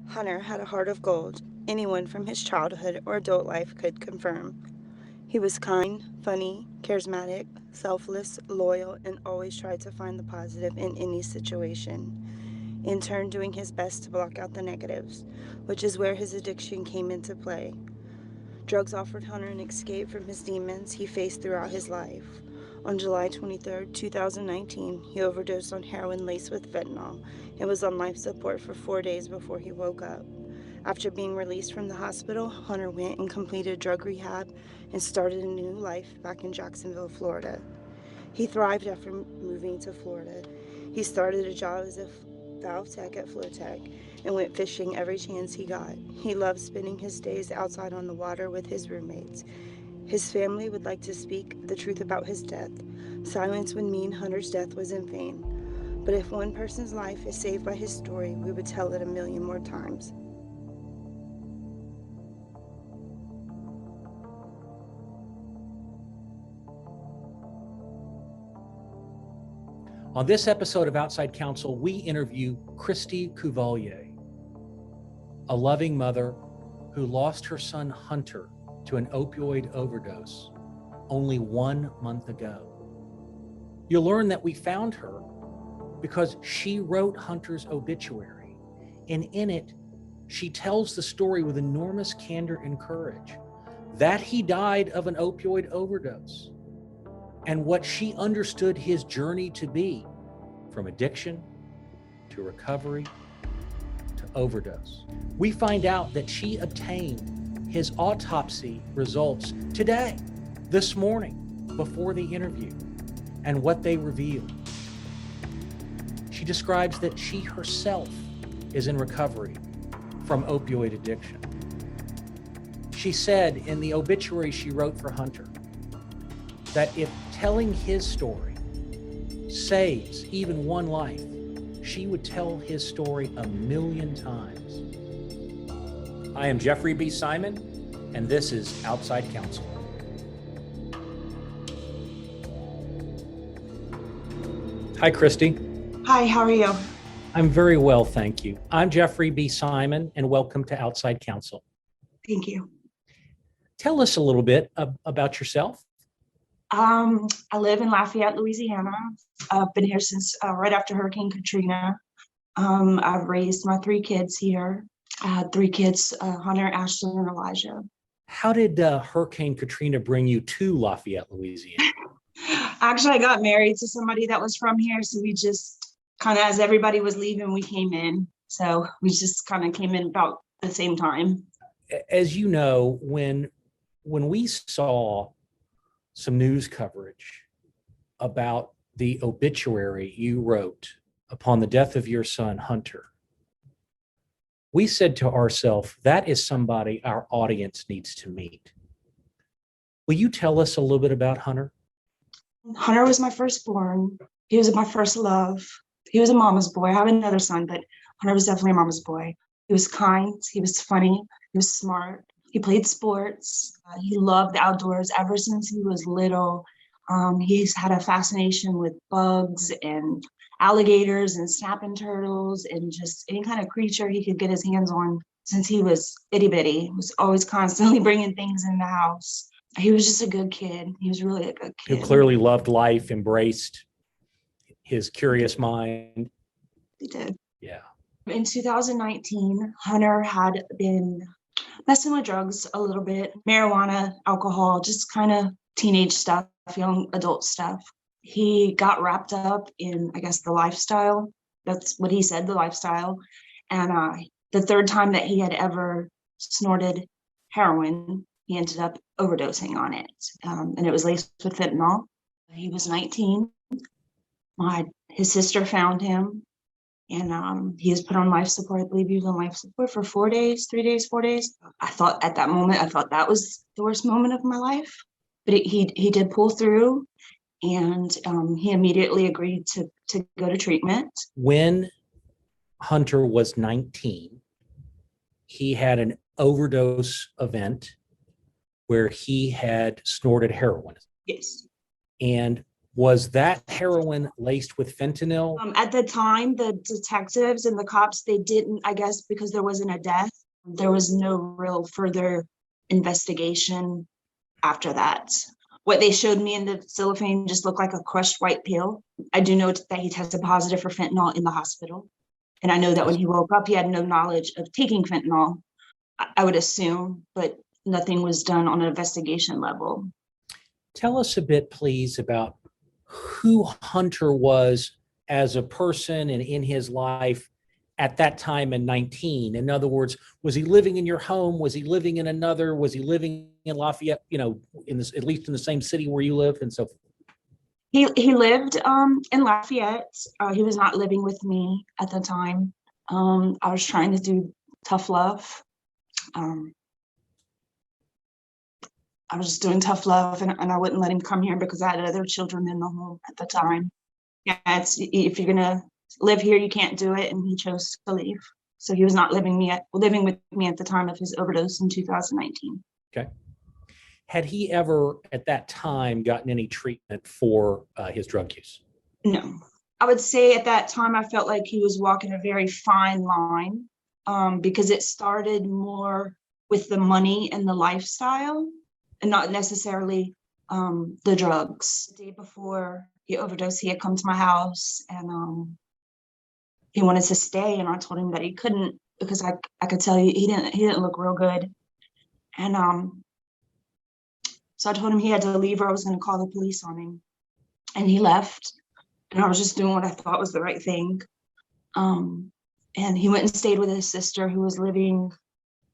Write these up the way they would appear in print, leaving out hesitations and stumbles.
Hunter had a heart of gold. Anyone from his childhood or adult life could confirm. He was kind, funny, charismatic, selfless, loyal, and always tried to find the positive in any situation, in turn doing his best to block out the negatives, which is where his addiction came into play. Drugs offered Hunter an escape from his demons he faced throughout his life. On July 23, 2019, he overdosed on heroin laced with fentanyl and was on life support for 4 days before he woke up. After being released from the hospital, Hunter went and completed drug rehab and started a new life back in Jacksonville, Florida. He thrived after moving to Florida. He started a job as a valve tech at Flowtech and went fishing every chance he got. He loved spending his days outside on the water with his roommates. His family would like to speak the truth about his death. Silence would mean Hunter's death was in vain. But if one person's life is saved by his story, we would tell it a million more times. On this episode of Outside Counsel, we interview Christy Couvillier, a loving mother who lost her son Hunter to an opioid overdose only 1 month ago. You'll learn that we found her because she wrote Hunter's obituary, and in it, she tells the story with enormous candor and courage that he died of an opioid overdose, and what she understood his journey to be, from addiction to recovery to overdose. We find out that she obtained his autopsy results today, this morning, before the interview, and what they revealed. She describes that she herself is in recovery from opioid addiction. She said in the obituary she wrote for Hunter that if telling his story saves even one life, she would tell his story 1,000,000 times. I am Jeffrey B. Simon, and this is Outside Counsel. Hi, Christy. Hi, how are you? I'm very well, thank you. I'm Jeffrey B. Simon, and welcome to Outside Counsel. Thank you. Tell us a little bit about yourself. I live in Lafayette, Louisiana. I've been here since right after Hurricane Katrina. I've raised my 3 kids here. I had 3 kids, Hunter, Ashley, and Elijah. How did Hurricane Katrina bring you to Lafayette, Louisiana? Actually, I got married to somebody that was from here, so we just kind of, as everybody was leaving, we came in. So we just kind of came in about the same time. As you know, when we saw some news coverage about the obituary you wrote upon the death of your son, Hunter, we said to ourselves, that is somebody our audience needs to meet. Will you tell us a little bit about Hunter? Hunter was my firstborn. He was my first love. He was a mama's boy. I have another son, but Hunter was definitely a mama's boy. He was kind. He was funny. He was smart. He played sports. He loved the outdoors ever since he was little. He's had a fascination with bugs and alligators and snapping turtles and just any kind of creature he could get his hands on since he was itty bitty. He was always constantly bringing things in the house. He was just a good kid. He was really a good kid. Who clearly loved life, embraced his curious mind. He did. Yeah. In 2019, Hunter had been messing with drugs a little bit, marijuana, alcohol, just kind of teenage stuff, young adult stuff. He got wrapped up in, I guess, the lifestyle. That's what he said, the lifestyle. And the 3rd time that he had ever snorted heroin, he ended up overdosing on it. And it was laced with fentanyl. He was 19. His sister found him. And he was put on life support. I believe he was on life support for 4 days, 3 days, 4 days. I thought at that moment, that was the worst moment of my life. But he did pull through, and he immediately agreed to go to treatment. When Hunter was 19, he had an overdose event where he had snorted heroin. Yes. And Was that heroin laced with fentanyl? At the time, the detectives and the cops, they didn't, I guess, because there wasn't a death, there was no real further investigation after that. What they showed me in the cellophane just looked like a crushed white pill. I do know that he tested positive for fentanyl in the hospital. And I know that when he woke up, he had no knowledge of taking fentanyl, I would assume, but nothing was done on an investigation level. Tell us a bit, please, about who Hunter was as a person and in his life at that time in 19. In other words, was he living in your home? Was he living in another? Was he living in Lafayette, in this, at least in the same city where you live? And so He lived in Lafayette. He was not living with me at the time. I was trying to do tough love. I was just doing tough love, and I wouldn't let him come here because I had other children in the home at the time. Yeah, if you're gonna live here, you can't do it, and he chose to leave. So he was not living with me at the time of his overdose in 2019. Okay. Had he ever at that time gotten any treatment for his drug use? No. I would say at that time, I felt like he was walking a very fine line because it started more with the money and the lifestyle and not necessarily the drugs. The day before he overdosed, he had come to my house and he wanted to stay, and I told him that he couldn't because I could tell you he didn't look real good. And so I told him he had to leave or I was going to call the police on him. And he left. And I was just doing what I thought was the right thing. And he went and stayed with his sister who was living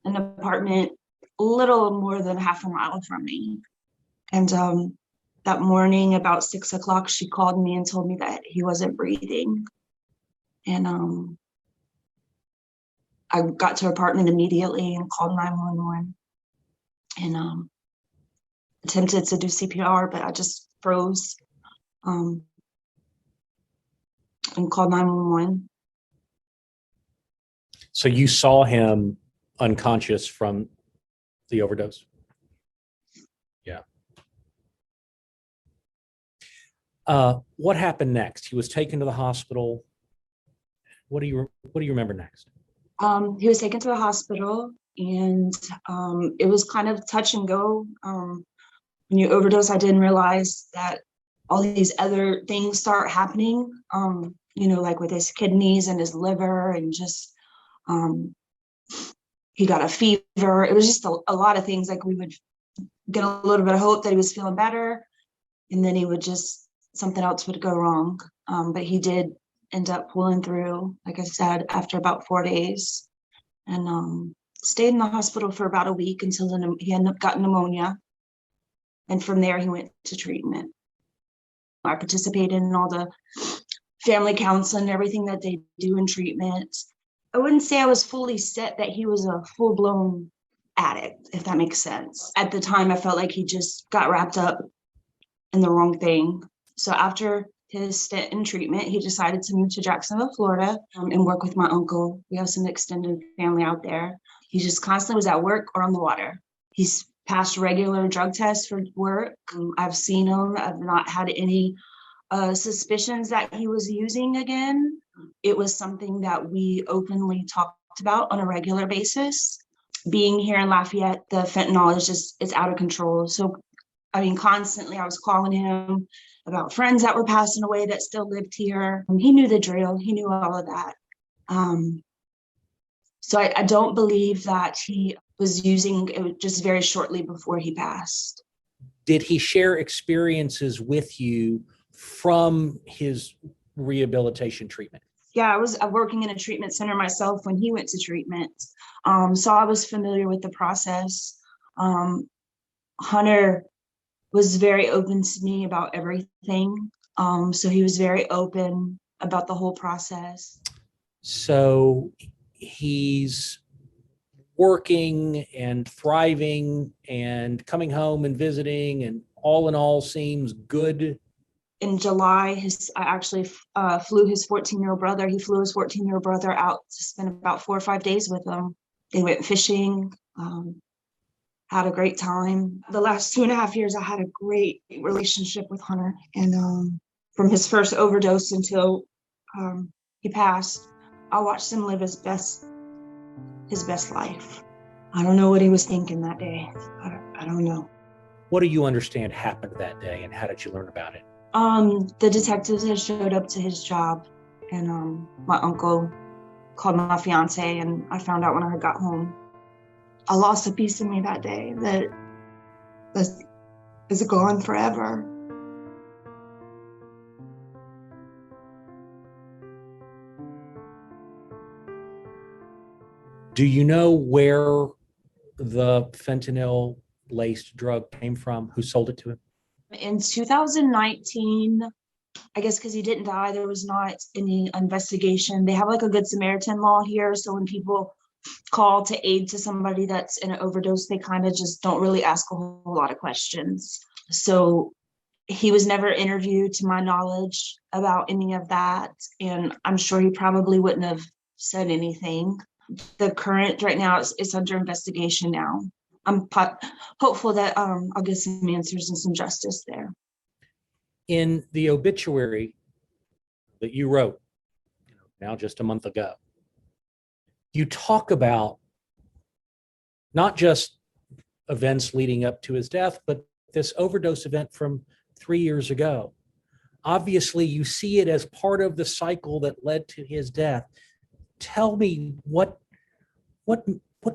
in an apartment a little more than half a mile from me. And that morning about 6 o'clock, she called me and told me that he wasn't breathing. And I got to her apartment immediately and called 911 and attempted to do CPR, but I just froze and called 911. So you saw him unconscious from the overdose? Yeah. What happened next? He was taken to the hospital. What do you remember next? He was taken to the hospital, and it was kind of touch and go. When you overdose, I didn't realize that all these other things start happening, like with his kidneys and his liver, and just he got a fever. It was just a lot of things. Like we would get a little bit of hope that he was feeling better, and then he would something else would go wrong. But he did end up pulling through, like I said, after about 4 days, and stayed in the hospital for about a week until he ended up got pneumonia. And from there, he went to treatment. I participated in all the family counseling and everything that they do in treatment. I wouldn't say I was fully set that he was a full-blown addict, if that makes sense. At the time, I felt like he just got wrapped up in the wrong thing. So after his stint in treatment, he decided to move to Jacksonville, Florida, and work with my uncle. We have some extended family out there. He just constantly was at work or on the water. He's passed regular drug tests for work. I've seen him. I've not had any suspicions that he was using again. It was something that we openly talked about on a regular basis. Being here in Lafayette, the fentanyl it's out of control. So, constantly I was calling him about friends that were passing away that still lived here. He knew the drill. He knew all of that. So I don't believe that he was using it just very shortly before he passed. Did he share experiences with you from his rehabilitation treatment? Yeah, I was working in a treatment center myself when he went to treatment. So I was familiar with the process. Hunter was very open to me about everything. So he was very open about the whole process. So he's working and thriving and coming home and visiting, and all in all seems good. In July, I actually flew his 14-year-old brother. He flew his 14-year-old brother out to spend about 4 or 5 days with him. They went fishing. had a great time. The last 2.5 years, I had a great relationship with Hunter. And from his first overdose until he passed, I watched him live his best life. I don't know what he was thinking that day. I don't know. What do you understand happened that day, and how did you learn about it? The detectives had showed up to his job, and my uncle called my fiance, and I found out when I got home. I lost a piece of me that day that is gone forever. Do you know where the fentanyl laced drug came from? Who sold it to him? In 2019, I guess because he didn't die, there was not any investigation. They have like a Good Samaritan law here. So when people call to aid to somebody that's in an overdose, they kind of just don't really ask a whole lot of questions. So he was never interviewed, to my knowledge, about any of that. And I'm sure he probably wouldn't have said anything. The current right now is under investigation now. I'm hopeful that I'll get some answers and some justice there. In the obituary that you wrote now just a month ago, you talk about not just events leading up to his death, but this overdose event from 3 years ago. Obviously, you see it as part of the cycle that led to his death. Tell me what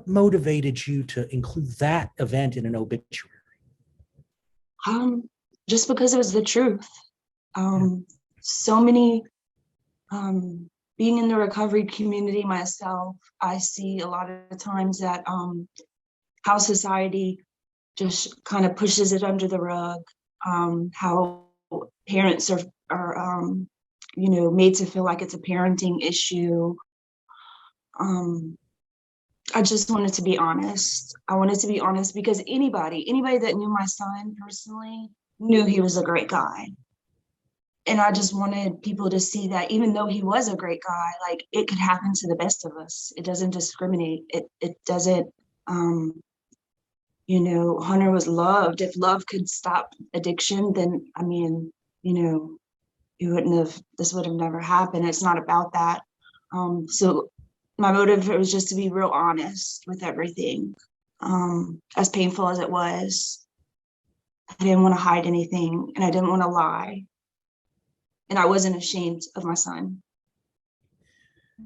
motivated you to include that event in an obituary? Just because it was the truth. So many, being in the recovery community myself, I see a lot of times that how society just kind of pushes it under the rug, how parents are made to feel like it's a parenting issue. I just wanted to be honest. I wanted to be honest because anybody that knew my son personally knew he was a great guy. And I just wanted people to see that even though he was a great guy, like it could happen to the best of us. It doesn't discriminate. It doesn't, Hunter was loved. If love could stop addiction, then, this would have never happened. It's not about that. So my motive was just to be real honest with everything. As painful as it was, I didn't want to hide anything and I didn't want to lie. And I wasn't ashamed of my son.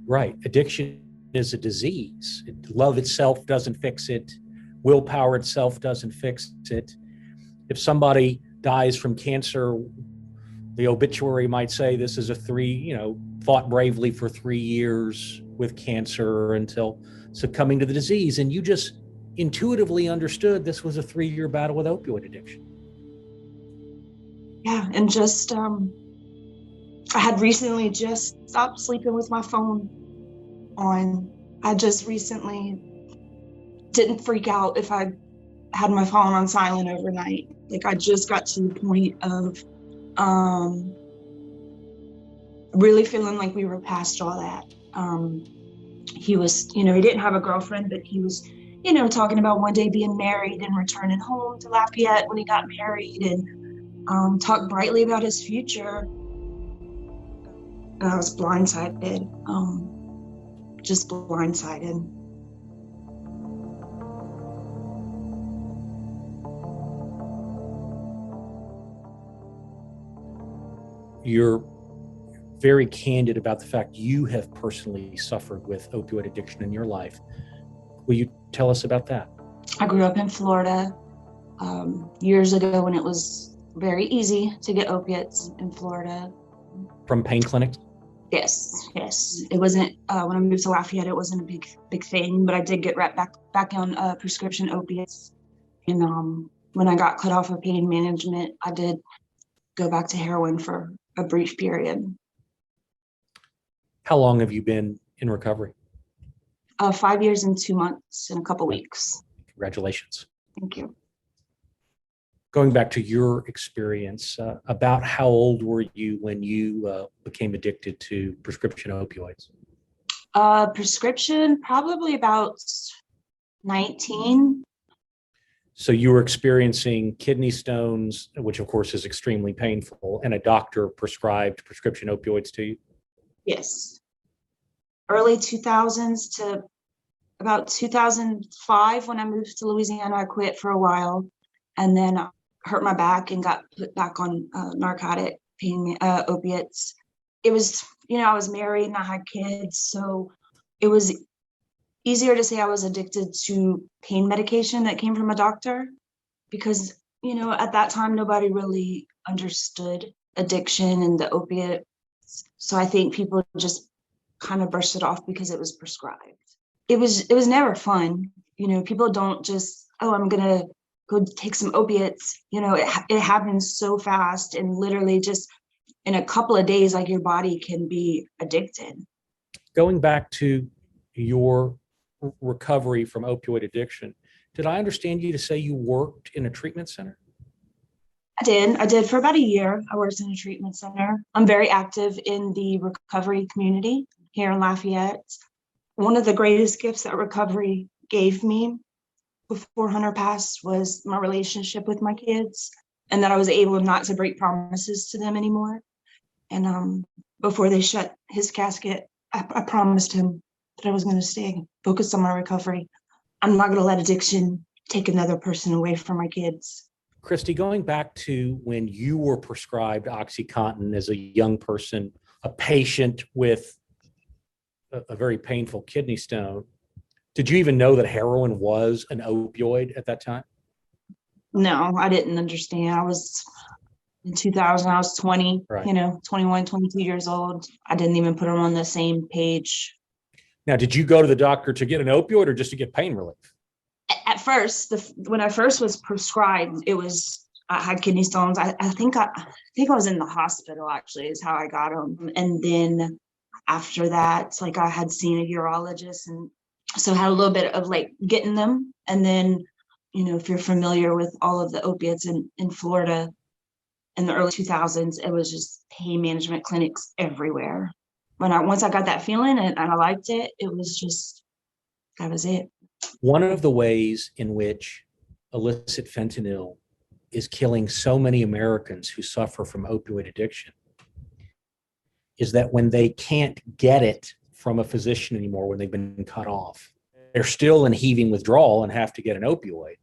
Right. Addiction is a disease. Love itself doesn't fix it. Willpower itself doesn't fix it. If somebody dies from cancer, the obituary might say this is fought bravely for 3 years with cancer until succumbing to the disease. And you just intuitively understood this was a 3-year battle with opioid addiction. Yeah. And just, I had recently just stopped sleeping with my phone on. I just recently didn't freak out if I had my phone on silent overnight. Like I just got to the point of really feeling like we were past all that. He was, he didn't have a girlfriend, but he was, talking about one day being married and returning home to Lafayette when he got married and talked brightly about his future. And I was blindsided, just blindsided. You're very candid about the fact you have personally suffered with opioid addiction in your life. Will you tell us about that? I grew up in Florida years ago when it was very easy to get opiates in Florida. From pain clinics? Yes. It wasn't, when I moved to Lafayette, it wasn't a big thing, but I did get right back on prescription opiates. And when I got cut off of pain management, I did go back to heroin for a brief period. How long have you been in recovery? 5 years and 2 months and a couple weeks. Congratulations. Thank you. Going back to your experience, about how old were you when you became addicted to prescription opioids? Prescription, probably about 19. So you were experiencing kidney stones, which of course is extremely painful, and a doctor prescribed prescription opioids to you? Yes. Early 2000s to about 2005, when I moved to Louisiana, I quit for a while and then hurt my back and got put back on narcotic pain, opiates. It was, I was married and I had kids, so it was easier to say I was addicted to pain medication that came from a doctor because, at that time, nobody really understood addiction and the opiate. So I think people just kind of brushed it off because it was prescribed. It was never fun. People don't just, oh, I'm gonna go take some opiates. It happens so fast and literally just in a couple of days, like your body can be addicted. Going back to your recovery from opioid addiction, did I understand you to say you worked in a treatment center? I did for about a year. I worked in a treatment center. I'm very active in the recovery community here in Lafayette. One of the greatest gifts that recovery gave me before Hunter passed was my relationship with my kids, and that I was able not to break promises to them anymore. And before they shut his casket, I promised him that I was going to stay focused on my recovery. I'm not going to let addiction take another person away from my kids. Christy, going back to when you were prescribed OxyContin as a young person, a patient with a very painful kidney stone, did you even know that heroin was an opioid at that time? No, I didn't understand. In 2000, I was 20, Right. 21, 22 years old. I didn't even put them on the same page. Now, did you go to the doctor to get an opioid or just to get pain relief? At first, when I first was prescribed, I had kidney stones. I think I was in the hospital, actually, is how I got them. And then after that, like, I had seen a urologist, and so I had a little bit of like getting them. And then, if you're familiar with all of the opiates in Florida in the early 2000s, it was just pain management clinics everywhere. Once I got that feeling and I liked it, that was it. One of the ways in which illicit fentanyl is killing so many Americans who suffer from opioid addiction is that when they can't get it from a physician anymore, when they've been cut off, they're still in heaving withdrawal and have to get an opioid.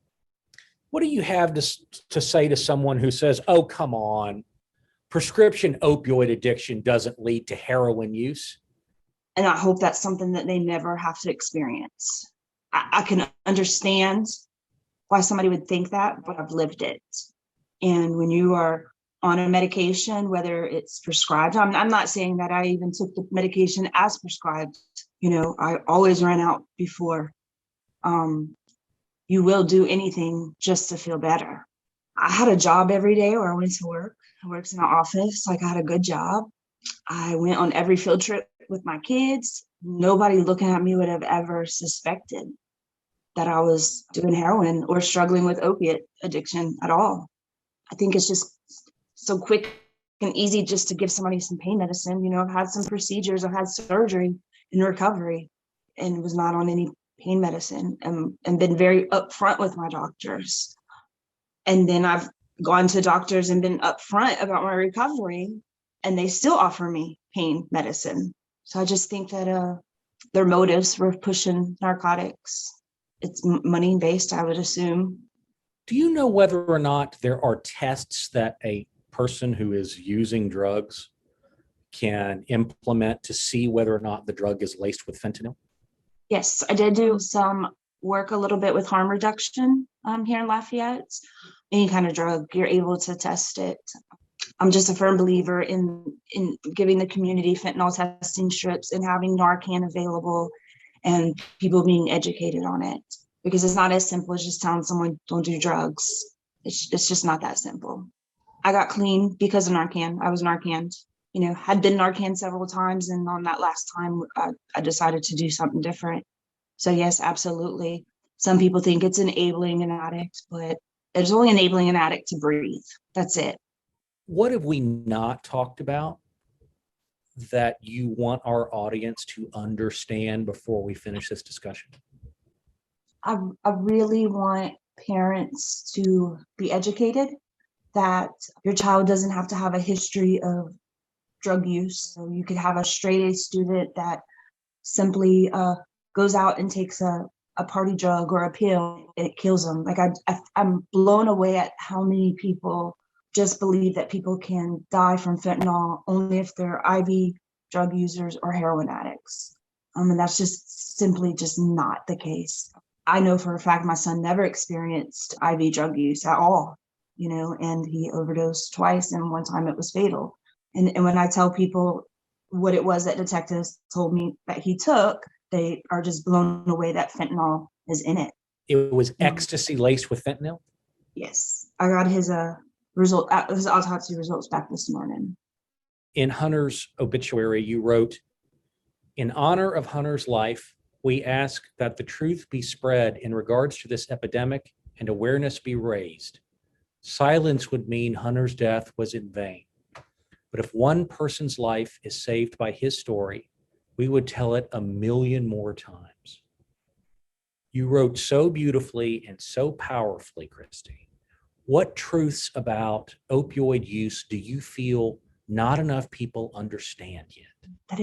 What do you have to say to someone who says, oh, come on, prescription opioid addiction doesn't lead to heroin use? And I hope that's something that they never have to experience. I can understand why somebody would think that, but I've lived it. And when you are on a medication, whether it's prescribed, I'm not saying that I even took the medication as prescribed. I always ran out before. You will do anything just to feel better. I had a job every day where I went to work. I worked in an office, like I had a good job. I went on every field trip with my kids. Nobody looking at me would have ever suspected that I was doing heroin or struggling with opiate addiction at all. I think it's just so quick and easy just to give somebody some pain medicine. I've had some procedures, I've had surgery in recovery and was not on any pain medicine and been very upfront with my doctors. And then I've gone to doctors and been upfront about my recovery, and they still offer me pain medicine. So I just think that their motives were pushing narcotics. It's money based, I would assume. Do you know whether or not there are tests that a person who is using drugs can implement to see whether or not the drug is laced with fentanyl? Yes, I did do some work a little bit with harm reduction here in Lafayette. Any kind of drug, you're able to test it. I'm just a firm believer in giving the community fentanyl testing strips and having Narcan available and people being educated on it, because it's not as simple as just telling someone don't do drugs. It's just not that simple. I got clean because of Narcan. I was Narcaned, had been Narcan several times. And on that last time, I decided to do something different. So yes, absolutely. Some people think it's enabling an addict, but it's only enabling an addict to breathe. That's it. What have we not talked about that you want our audience to understand before we finish this discussion? I really want parents to be educated, that your child doesn't have to have a history of drug use. So you could have a straight A student that simply goes out and takes a party drug or a pill, and it kills them. Like I'm blown away at how many people just believe that people can die from fentanyl only if they're IV drug users or heroin addicts. And that's just simply just not the case. I know for a fact my son never experienced IV drug use at all, and he overdosed twice, and one time it was fatal. And when I tell people what it was that detectives told me that he took, they are just blown away that fentanyl is in it. It was ecstasy laced with fentanyl? Yes. I got his autopsy results back this morning. In Hunter's obituary, you wrote, "In honor of Hunter's life, we ask that the truth be spread in regards to this epidemic and awareness be raised. Silence would mean Hunter's death was in vain. But if one person's life is saved by his story, we would tell it 1,000,000 more times." You wrote so beautifully and so powerfully, Christy. What truths about opioid use do you feel not enough people understand yet? That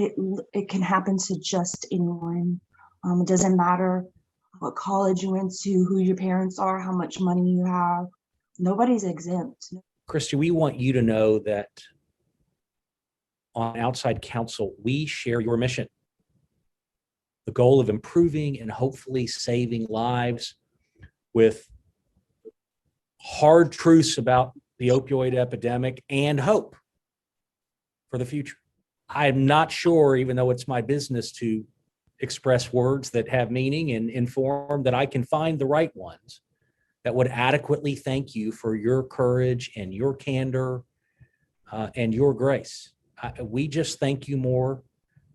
it can happen to just anyone. It doesn't matter what college you went to, who your parents are, how much money you have. Nobody's exempt. Christy, we want you to know that on Outside Counsel, we share your mission. The goal of improving and hopefully saving lives with hard truths about the opioid epidemic and hope for the future. I'm not sure, even though it's my business to express words that have meaning and inform, that I can find the right ones that would adequately thank you for your courage and your candor and your grace. We just thank you more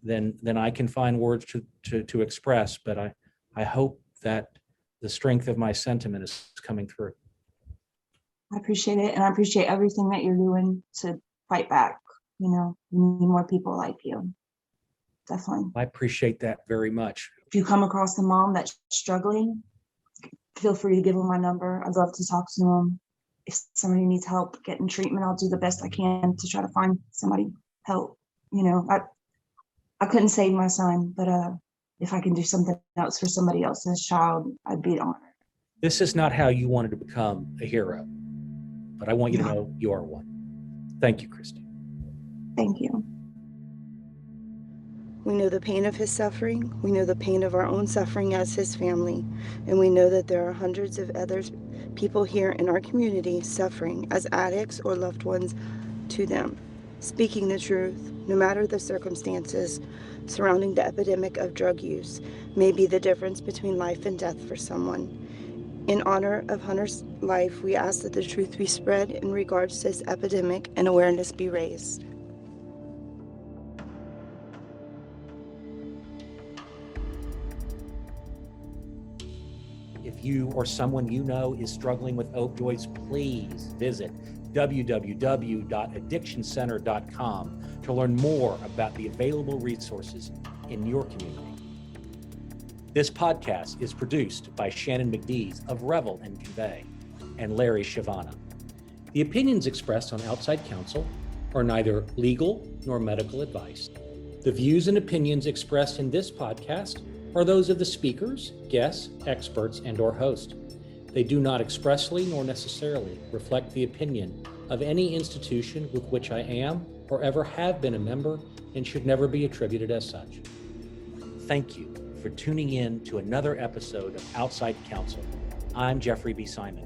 than I can find words to express, but I hope that the strength of my sentiment is coming through. I appreciate it, and I appreciate everything that you're doing to fight back. We need more people like you. Definitely. I appreciate that very much. If you come across a mom that's struggling, feel free to give them my number. I'd love to talk to them. If somebody needs help getting treatment, I'll do the best I can to try to find somebody help. I couldn't save my son, but if I can do something else for somebody else's child, I'd be honored. This is not how you wanted to become a hero, but I want you to know you are one. Thank you, Christy. Thank you. We know the pain of his suffering. We know the pain of our own suffering as his family. And we know that there are hundreds of other people here in our community suffering as addicts or loved ones to them. Speaking the truth, no matter the circumstances surrounding the epidemic of drug use, may be the difference between life and death for someone. In honor of Hunter's life, we ask that the truth be spread in regards to this epidemic and awareness be raised. If you or someone you know is struggling with opioids, please visit www.addictioncenter.com to learn more about the available resources in your community. This podcast is produced by Shannon McDees of Revel and Convey and Larry Shavana. The opinions expressed on Outside Counsel are neither legal nor medical advice. The views and opinions expressed in this podcast are those of the speakers, guests, experts, and/or host. They do not expressly nor necessarily reflect the opinion of any institution with which I am or ever have been a member and should never be attributed as such. Thank you for tuning in to another episode of Outside Counsel. I'm Jeffrey B. Simon.